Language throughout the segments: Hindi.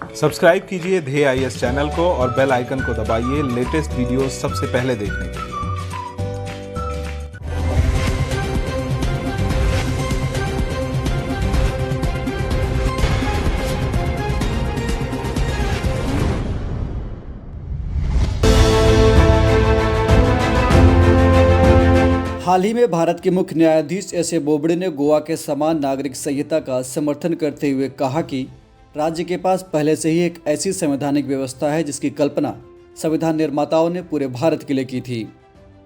सब्सक्राइब कीजिए ध्येय आईएएस चैनल को और बेल आइकन को दबाइए लेटेस्ट वीडियो सबसे पहले देखने के लिए। हाल ही में भारत के मुख्य न्यायाधीश एस.ए. बोबडे ने गोवा के समान नागरिक संहिता का समर्थन करते हुए कहा कि राज्य के पास पहले से ही एक ऐसी संवैधानिक व्यवस्था है जिसकी कल्पना संविधान निर्माताओं ने पूरे भारत के लिए की थी।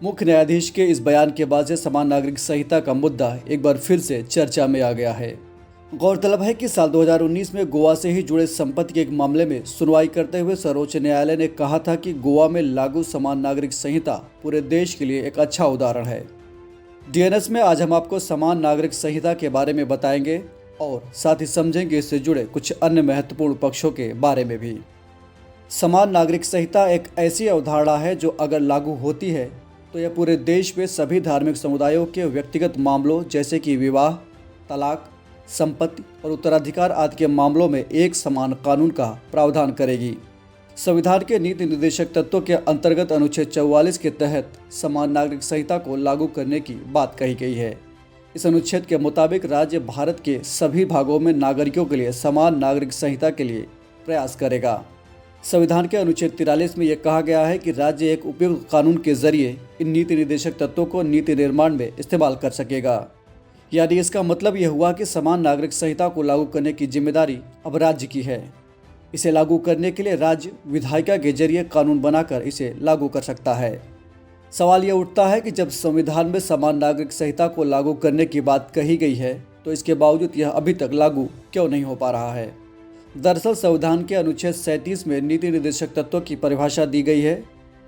मुख्य न्यायाधीश के इस बयान के बाद से समान नागरिक संहिता का मुद्दा एक बार फिर से चर्चा में आ गया है। गौरतलब है कि साल 2019 में गोवा से ही जुड़े संपत्ति के एक मामले में सुनवाई करते हुए सर्वोच्च न्यायालय ने कहा था कि गोवा में लागू समान नागरिक संहिता पूरे देश के लिए एक अच्छा उदाहरण है। डीएनएस में आज हम आपको समान नागरिक संहिता के बारे में बताएंगे और साथ ही समझेंगे इससे जुड़े कुछ अन्य महत्वपूर्ण पक्षों के बारे में भी। समान नागरिक संहिता एक ऐसी अवधारणा है जो अगर लागू होती है तो यह पूरे देश में सभी धार्मिक समुदायों के व्यक्तिगत मामलों जैसे कि विवाह, तलाक, संपत्ति और उत्तराधिकार आदि के मामलों में एक समान कानून का प्रावधान करेगी। संविधान के नीति निर्देशक तत्वों के अंतर्गत अनुच्छेद 44 के तहत समान नागरिक संहिता को लागू करने की बात कही गई है। इस अनुच्छेद के मुताबिक राज्य भारत के सभी भागों में नागरिकों के लिए समान नागरिक संहिता के लिए प्रयास करेगा। संविधान के अनुच्छेद 43 में यह कहा गया है कि राज्य एक उपयुक्त कानून के जरिए इन नीति निर्देशक तत्वों को नीति निर्माण में इस्तेमाल कर सकेगा। यानी इसका मतलब यह हुआ कि समान नागरिक संहिता को लागू करने की जिम्मेदारी अब राज्य की है। इसे लागू करने के लिए राज्य विधायिका के जरिए कानून बनाकर इसे लागू कर सकता है। सवाल यह उठता है कि जब संविधान में समान नागरिक संहिता को लागू करने की बात कही गई है तो इसके बावजूद यह अभी तक लागू क्यों नहीं हो पा रहा है। दरअसल संविधान के अनुच्छेद 37 में नीति निर्देशक तत्वों की परिभाषा दी गई है,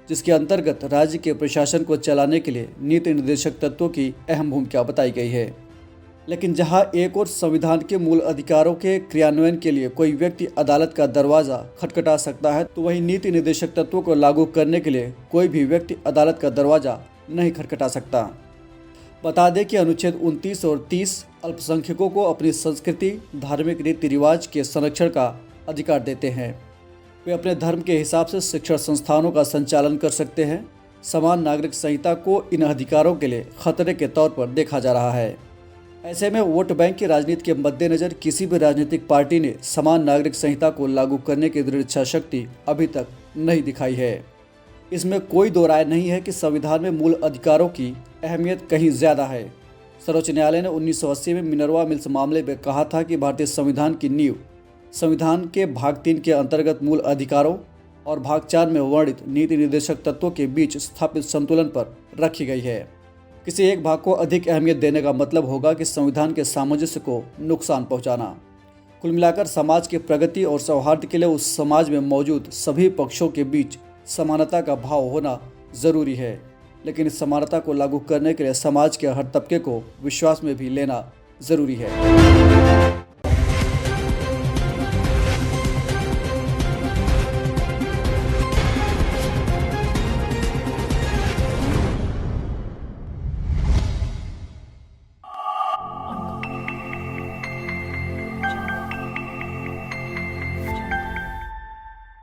जिसके अंतर्गत राज्य के प्रशासन को चलाने के लिए नीति निर्देशक तत्वों की अहम भूमिका बताई गई है। लेकिन जहां एक और संविधान के मूल अधिकारों के क्रियान्वयन के लिए कोई व्यक्ति अदालत का दरवाजा खटखटा सकता है, तो वहीं नीति निर्देशक तत्वों को लागू करने के लिए कोई भी व्यक्ति अदालत का दरवाजा नहीं खटखटा सकता। बता दें कि अनुच्छेद 29 और 30 अल्पसंख्यकों को अपनी संस्कृति, धार्मिक रीति रिवाज के संरक्षण का अधिकार देते हैं। वे अपने धर्म के हिसाब से शिक्षण संस्थानों का संचालन कर सकते हैं। समान नागरिक संहिता को इन अधिकारों के लिए खतरे के तौर पर देखा जा रहा है। ऐसे में वोट बैंक की राजनीति के मद्देनजर किसी भी राजनीतिक पार्टी ने समान नागरिक संहिता को लागू करने की दृढ़ इच्छा शक्ति अभी तक नहीं दिखाई है। इसमें कोई दो राय नहीं है कि संविधान में मूल अधिकारों की अहमियत कहीं ज़्यादा है। सर्वोच्च न्यायालय ने 1980 में मिनर्वा मिल्स मामले में कहा था कि भारतीय संविधान की नींव संविधान के भाग 3 के अंतर्गत मूल अधिकारों और भाग 4 में वर्णित नीति निर्देशक तत्वों के बीच स्थापित संतुलन पर रखी गई है। किसी एक भाग को अधिक अहमियत देने का मतलब होगा कि संविधान के सामंजस्य को नुकसान पहुंचाना। कुल मिलाकर समाज की प्रगति और सौहार्द के लिए उस समाज में मौजूद सभी पक्षों के बीच समानता का भाव होना जरूरी है, लेकिन इस समानता को लागू करने के लिए समाज के हर तबके को विश्वास में भी लेना जरूरी है।